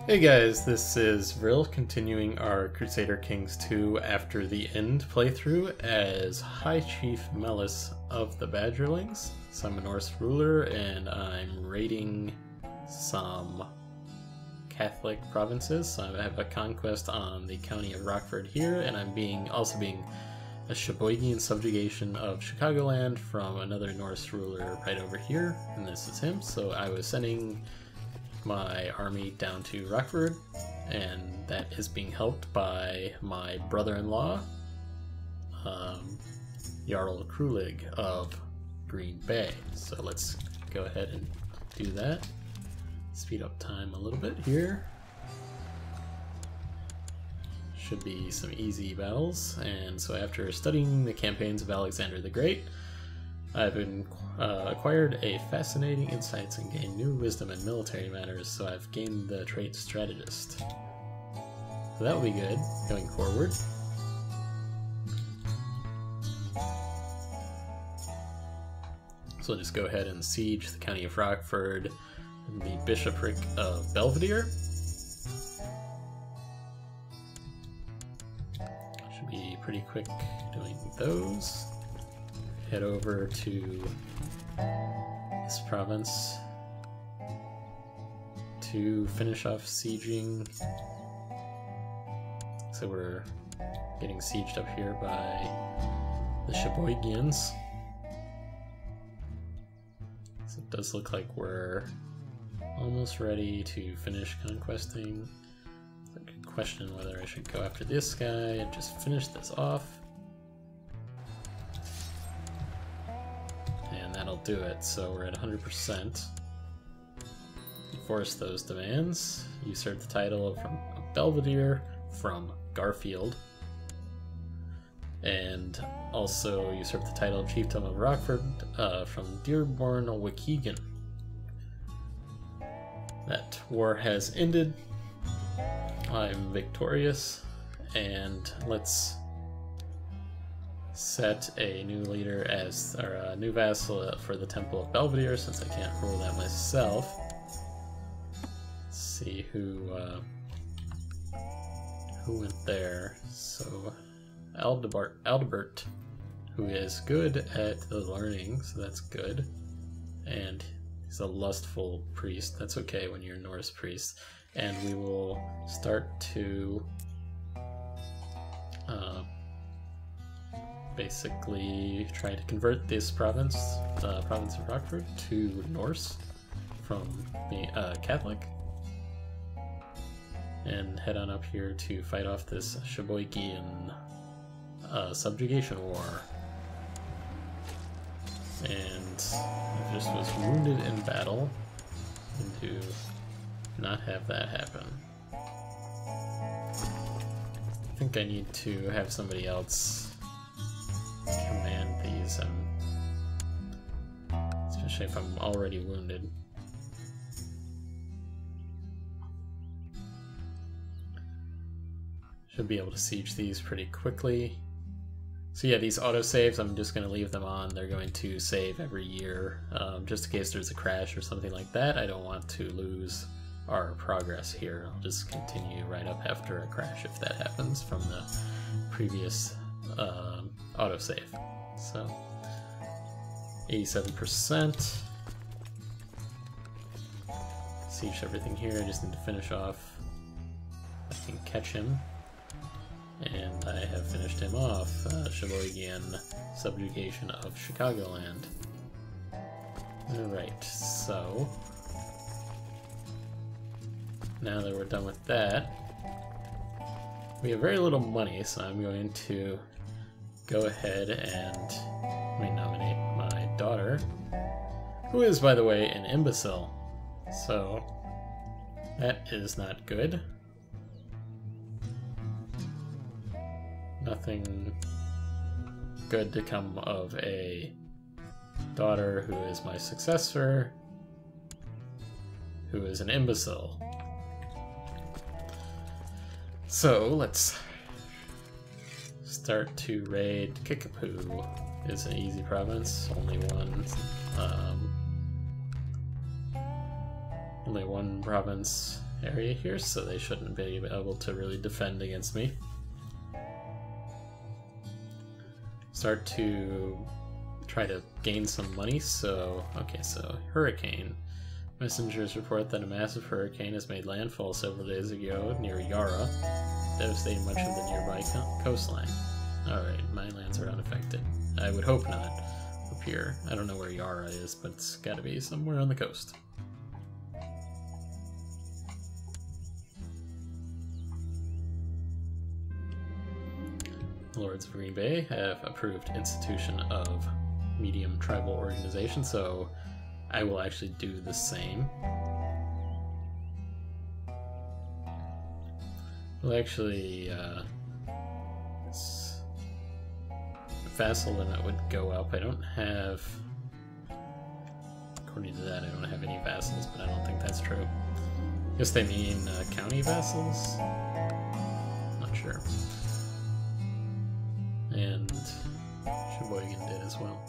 Hey guys, this is Vril continuing our Crusader Kings 2 after the end playthrough as High Chief Melis of the Badgerlings. So I'm a Norse ruler and I'm raiding some Catholic provinces. So I have a conquest on the county of Rockford here, and I'm also being a Sheboygan subjugation of Chicagoland from another Norse ruler right over here, and this is him. So I was sending my army down to Rockford, and that is being helped by my brother-in-law, Jarl Krulig of Green Bay. So let's go ahead and do that. Speed up time a little bit here. Should be some easy battles. And so after studying the campaigns of Alexander the Great, I've acquired a fascinating insights and gained new wisdom in military matters, so I've gained the trait strategist. So that will be good going forward. So I'll just go ahead and siege the county of Rockford and the bishopric of Belvedere. Should be pretty quick doing those. Head over to this province to finish off sieging. So we're getting sieged up here by the Sheboygians. So it does look like we're almost ready to finish conquesting. I could question whether I should go after this guy and just finish this off. That'll do it. So we're at 100%. Enforce those demands. Usurp the title from Belvedere from Garfield. And also usurp the title of Chieftain of Rockford from Dearborn Waukegan. That war has ended. I'm victorious. And let's set a new leader or a new vassal for the Temple of Belvedere, since I can't rule that myself. Let's see who went there. So Aldebert, who is good at the learning, so that's good. And he's a lustful priest. That's okay when you're a Norse priest. And we will start to basically try to convert this province, the province of Rockford, to Norse from being Catholic, and head on up here to fight off this Sheboygan subjugation war. And I just was wounded in battle, and to not have that happen. I think I need to have somebody else command these, especially if I'm already wounded. Should be able to siege these pretty quickly. So yeah, these autosaves, I'm just going to leave them on. They're going to save every year, just in case there's a crash or something like that. I don't want to lose our progress here. I'll just continue right up after a crash if that happens from the previous autosave. So 87%. Siege everything here. I just need to finish off. I can catch him. And I have finished him off. Sheboygan subjugation of Chicagoland. Alright, so now that we're done with that, we have very little money, so I'm going to go ahead and nominate my daughter, who is, by the way, an imbecile. So that is not good. Nothing good to come of a daughter who is my successor, who is an imbecile. So let's start to raid. Kickapoo is an easy province, only one province area here, so they shouldn't be able to really defend against me. Start to try to gain some money, so... Okay, so hurricane. Messengers report that a massive hurricane has made landfall several days ago near Yara, devastating much of the nearby coastline. Alright, my lands are unaffected. I would hope not up here. I don't know where Yara is, but it's gotta be somewhere on the coast. Lords of Green Bay have approved institution of medium tribal organization, so I will actually do the same. Well, actually, vassal limit would go up. I don't have, according to that, I don't have any vassals, but I don't think that's true. I guess they mean county vassals? Not sure. And Sheboygan did as well.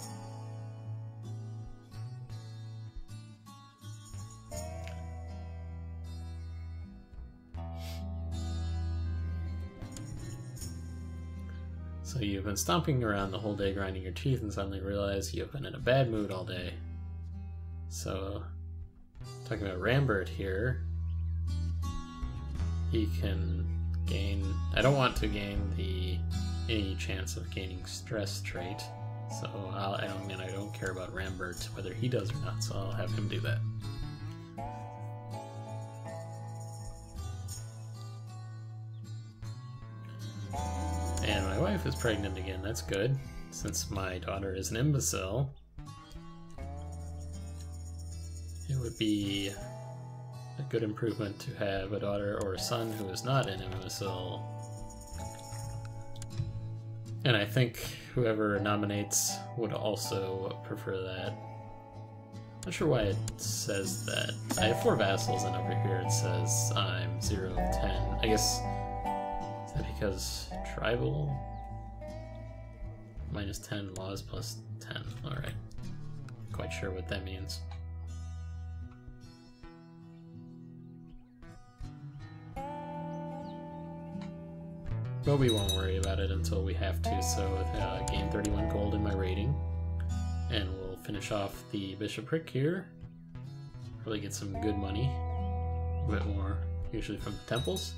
So you've been stomping around the whole day, grinding your teeth, and suddenly realize you've been in a bad mood all day. So, talking about Rambert here, he can gain... I don't want to gain any chance of gaining stress trait, so I don't care about Rambert, whether he does or not, so I'll have him do that. And my wife is pregnant again, that's good. Since my daughter is an imbecile, it would be a good improvement to have a daughter or a son who is not an imbecile. And I think whoever nominates would also prefer that. Not sure why it says that. I have 4 vassals, and over here it says I'm 0 of 10. I guess, is that because tribal? Minus 10, laws plus 10. Alright. Quite sure what that means. But we won't worry about it until we have to, so gain 31 gold in my rating. And we'll finish off the bishopric here. Probably get some good money. A bit more, usually from the temples.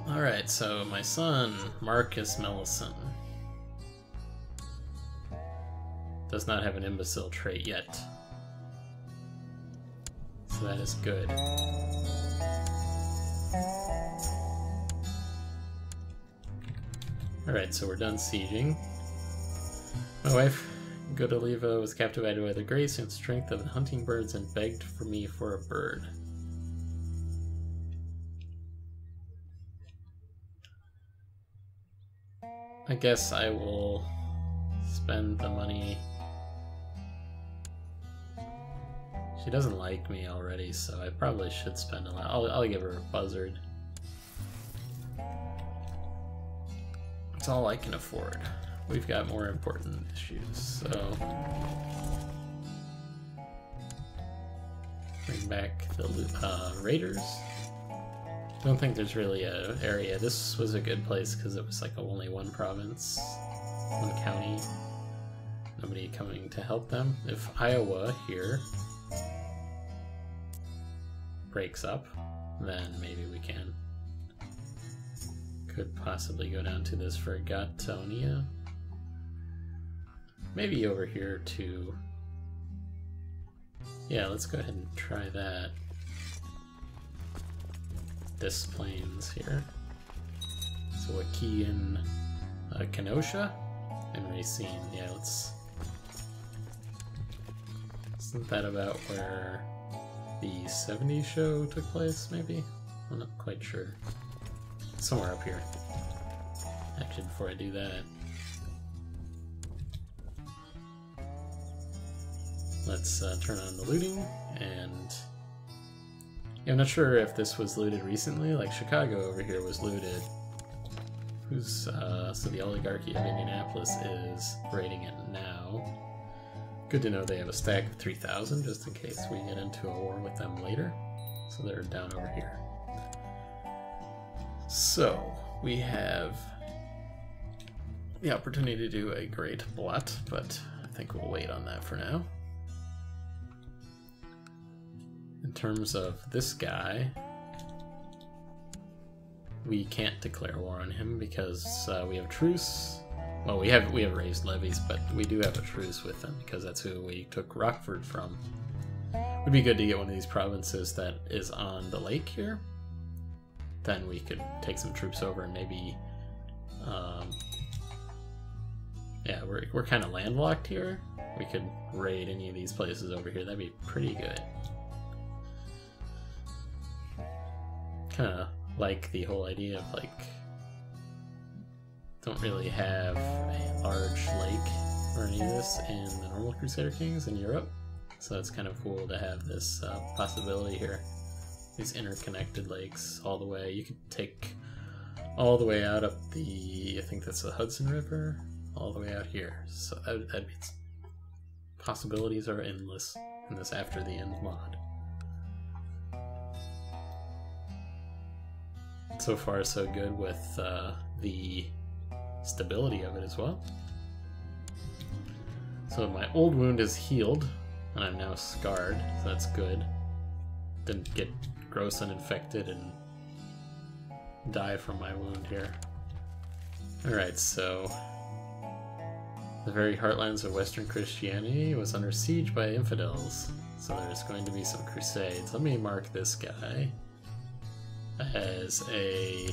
Alright, so my son, Marcus Mellison, does not have an imbecile trait yet. So that is good. Alright, so we're done sieging. My wife, Godoliva, was captivated by the grace and strength of the hunting birds and begged for me for a bird. I guess I will spend the money. She doesn't like me already, so I probably should spend a lot. I'll give her a buzzard. It's all I can afford. We've got more important issues, so... Bring back the raiders. I don't think there's really an area. This was a good place because it was like only one province, one county. Nobody coming to help them. If Iowa here breaks up, then maybe we can. Could possibly go down to this for Gatonia. Maybe over here too. Yeah, let's go ahead and try that. This plains here. So a key in Kenosha and Racine. Yeah, let's... Isn't that about where the 70s show took place, maybe? I'm not quite sure. Somewhere up here. Actually, before I do that, let's turn on the looting, and yeah, I'm not sure if this was looted recently. Like Chicago over here was looted who's so the oligarchy of Indianapolis is raiding it now. Good to know they have a stack of 3,000 just in case we get into a war with them later. So they're down over here. So we have the opportunity to do a great blot, but I think we'll wait on that for now. In terms of this guy, we can't declare war on him because we have truce. Well, we have raised levies, but we do have a truce with them because that's who we took Rockford from. Would be good to get one of these provinces that is on the lake here. Then we could take some troops over and maybe, yeah, we're kind of landlocked here. We could raid any of these places over here. That'd be pretty good. Kind of like the whole idea of like, don't really have a large lake or any of this in the normal Crusader Kings in Europe. So it's kind of cool to have this possibility here. These interconnected lakes all the way. You could take all the way out up the, I think that's the Hudson River, all the way out here. So that'd be, possibilities are endless in this After the End mod. So far so good with the stability of it as well. So my old wound is healed, and I'm now scarred, so that's good. Didn't get gross and infected and die from my wound here. Alright, so the very heartlands of Western Christianity was under siege by infidels, so there's going to be some crusades. Let me mark this guy as a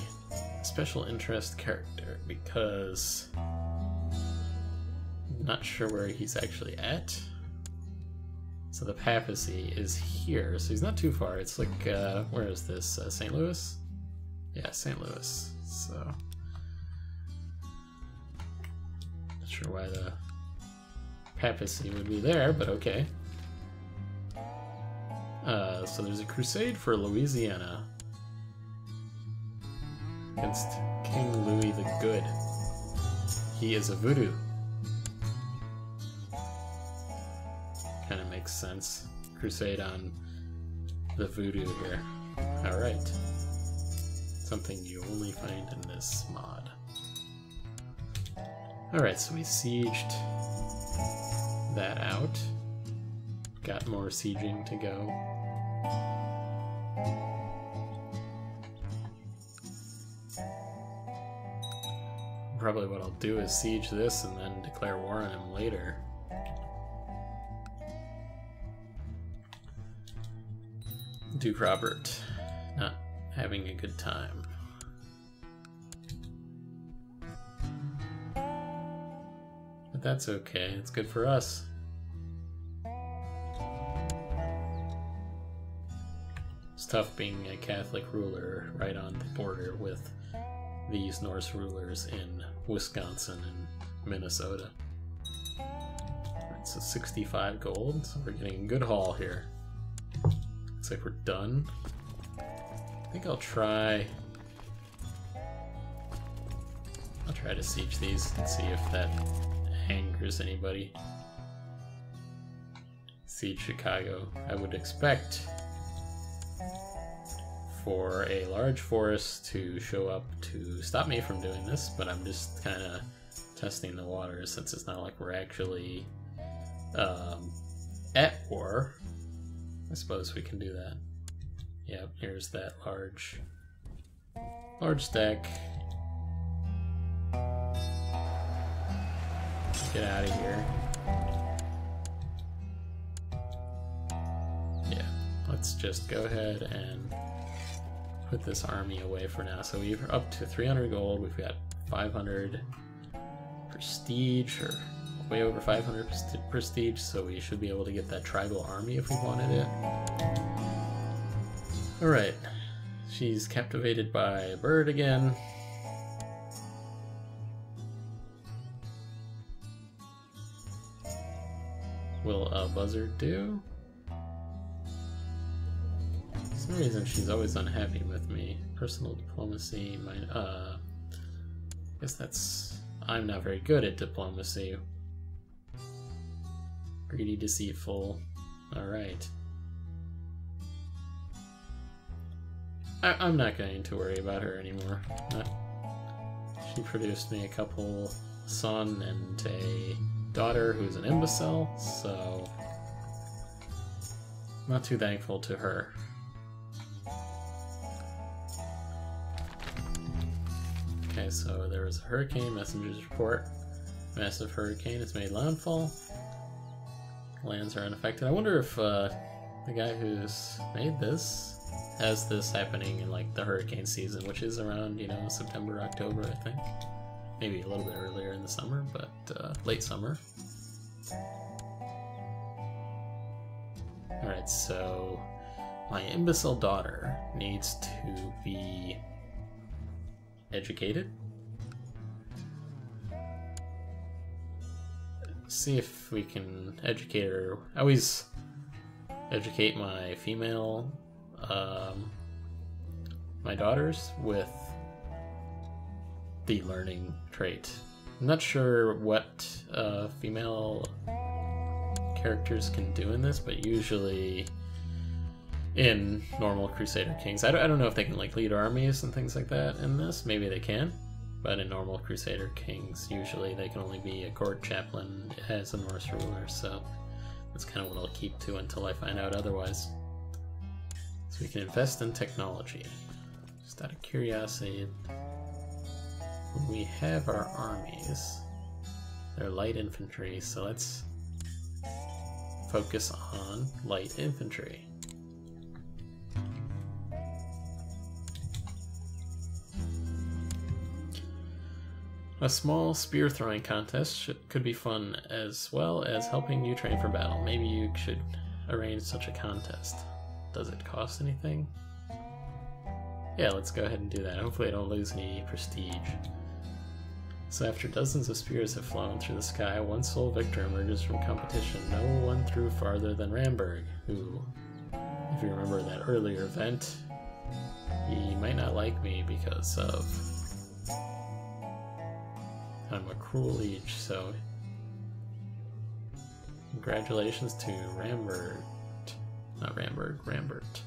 special interest character because I'm not sure where he's actually at. So the papacy is here, so he's not too far. It's like, where is this? St. Louis? Yeah, St. Louis. So, not sure why the papacy would be there, but okay. So there's a crusade for Louisiana against King Louis the Good. He is a voodoo. Kind of makes sense. Crusade on the voodoo here. Alright. Something you only find in this mod. Alright, so we sieged that out. Got more sieging to go. Probably what I'll do is siege this and then declare war on him later. Duke Robert, not having a good time. But that's okay, it's good for us. It's tough being a Catholic ruler right on the border with these Norse rulers in Wisconsin and Minnesota. Alright, so 65 gold, so we're getting a good haul here. Looks like we're done. I think I'll try to siege these and see if that angers anybody. Siege Chicago. I would expect for a large force to show up to stop me from doing this, but I'm just kind of testing the waters since it's not like we're actually at war. I suppose we can do that. Yep, here's that large stack. Get out of here. Yeah, let's just go ahead and put this army away for now. So we're up to 300 gold. We've got 500 prestige, or way over 500 prestige, so we should be able to get that tribal army if we wanted it. Alright, she's captivated by a bird again. Will a buzzard do? For some reason she's always unhappy with me. Personal diplomacy, Guess that's... I'm not very good at diplomacy. Greedy, deceitful. Alright. I'm not going to worry about her anymore. She produced me a couple son and a daughter who's an imbecile, so not too thankful to her. Okay, so there was a hurricane, messenger's report. Massive hurricane has made landfall. Lands are unaffected. I wonder if the guy who's made this has this happening in like the hurricane season, which is around, you know, September, October, I think. Maybe a little bit earlier in the summer, but late summer. Alright, so my imbecile daughter needs to be educated. See if we can educate her. I always educate my female, my daughters with the learning trait. I'm not sure what female characters can do in this, but usually in normal Crusader Kings, I don't know if they can like lead armies and things like that in this. Maybe they can, but in normal Crusader Kings, usually they can only be a court chaplain as a Norse ruler, so that's kind of what I'll keep to until I find out otherwise. So we can invest in technology. Just out of curiosity, when we have our armies, they're light infantry, so let's focus on light infantry. A small spear throwing contest could be fun, as well as helping you train for battle. Maybe you should arrange such a contest. Does it cost anything? Yeah, let's go ahead and do that. Hopefully I don't lose any prestige. So after dozens of spears have flown through the sky, one sole victor emerges from competition. No one threw farther than Ramberg, who, if you remember that earlier event, he might not like me because of I'm a cruel liege, so congratulations to Rambert. Not Ramberg, Rambert.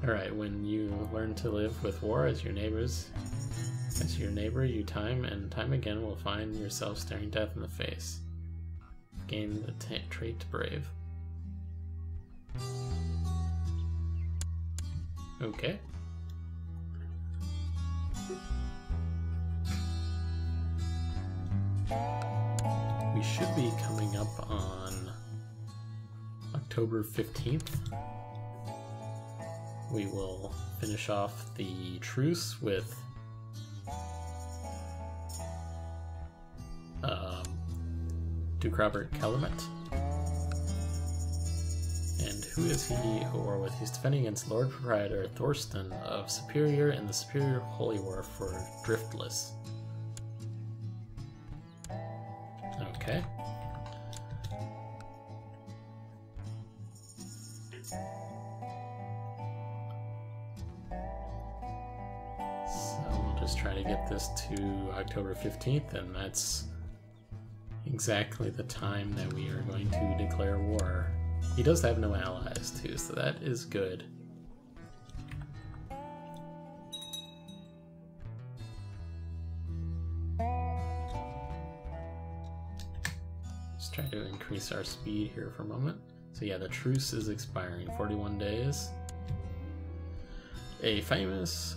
Alright, when you learn to live with war as your neighbor, you time and time again will find yourself staring death in the face. Gain the trait Brave. Okay. We should be coming up on October 15th. We will finish off the truce with Duke Robert Calumet. And who is he or with? He's defending against Lord Proprietor Thorsten of Superior in the Superior Holy War for Driftless. Okay. So we'll just try to get this to October 15th, and that's exactly the time that we are going to declare war. He does have no allies too, so that is good. Let's try to increase our speed here for a moment. So yeah, the truce is expiring, 41 days. A famous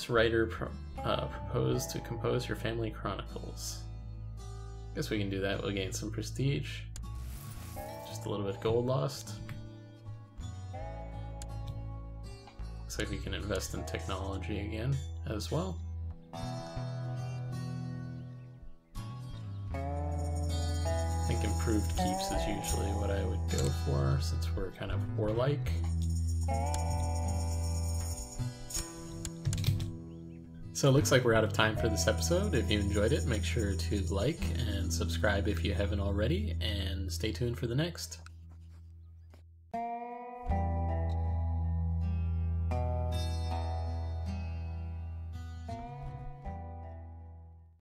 writer proposed to compose your family chronicles. Guess we can do that. We'll gain some prestige. Just a little bit gold lost. Looks like we can invest in technology again as well. I think improved keeps is usually what I would go for since we're kind of warlike. So it looks like we're out of time for this episode. If you enjoyed it, make sure to like and subscribe if you haven't already, and stay tuned for the next.